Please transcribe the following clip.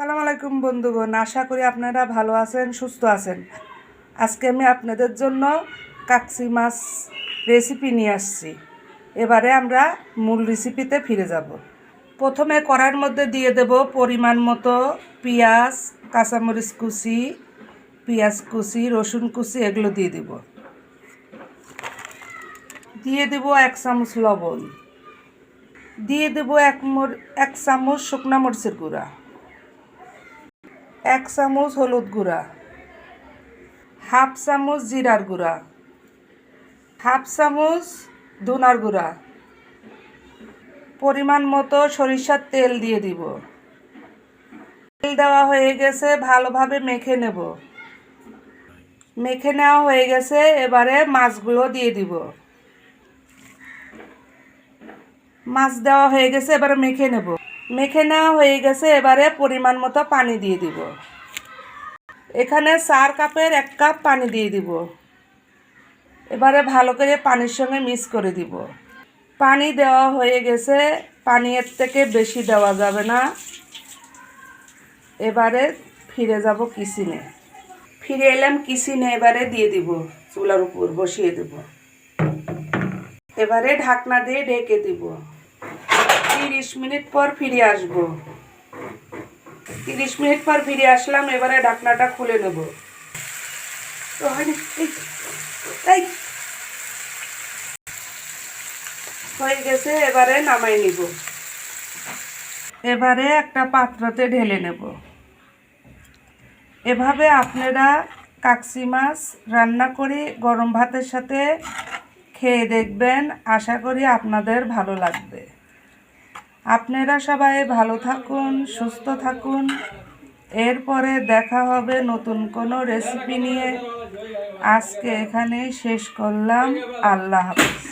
সালাম আলাইকুম বন্ধুগণ, আশা করি আপনারা ভালো আছেন, সুস্থ আছেন। আজকে আমি আপনাদের জন্য কাকসি মাছ রেসিপি নিয়ে আসছি। এবারে আমরা মূল রেসিপিতে ফিরে যাব। প্রথমে কড়াইয়ের মধ্যে দিয়ে দেব পরিমাণ মতো পেঁয়াজ, কাঁচামরিচ কুচি, পেঁয়াজ কুচি, রসুন কুচি এগুলো দিয়ে দেব। দিয়ে দেব 1 চামচ লবণ, দিয়ে দেব 1 চামচ শুকনো মরিচের গুঁড়া, 1 চামচ হলুদ গুঁড়া, হাফ চামচ জিরার গুঁড়া, হাফ চামচ ধনার গুঁড়া, পরিমাণ মতো সরিষার তেল দিয়ে দিব। তেল দেওয়া হয়ে গেছে, ভালোভাবে মেখে নেব। মেখে নেওয়া হয়ে গেছে, এবারে মাছগুলো দিয়ে দিব। মাছ দেওয়া হয়ে গেছে, এবারে মেখে নেব। মেখে নেওয়া হয়ে গেছে, এবারে পরিমাণ মতো পানি দিয়ে দিব। এখানে 4 কাপের 1 কাপ পানি দিয়ে দিব। এবারে ভালো করে পানির সঙ্গে মিক্স করে দিব। পানি দেওয়া হয়ে গেছে, পানি এর থেকে বেশি দেওয়া যাবে না। এবারে ফিরে যাব কিচেনে। ফিরে এলাম কিচেনে, এবারে দিয়ে দিব, চুলার উপর বসিয়ে দেব। এবারে ঢাকনা দিয়ে ঢেকে দিব। 30 মিনিট পর ফিরে আসব। 30 মিনিট পর ফিরে আসলাম, এবারে ঢাকনাটা খুলে নেব। হয়ে গেছে, এবারে নামাই নিব। এবারে একটা পাত্রতে ঢেলে নেব। এভাবে আপনারা কাকসি মাছ রান্না করে গরম ভাতের সাথে খেয়ে দেখবেন, আশা করি আপনাদের ভালো লাগবে। আপনারা সবাই ভালো থাকুন, সুস্থ থাকুন। এরপরে দেখা হবে নতুন কোনো রেসিপি নিয়ে। আজকে এখানেই শেষ করলাম। আল্লাহ হাফেজ।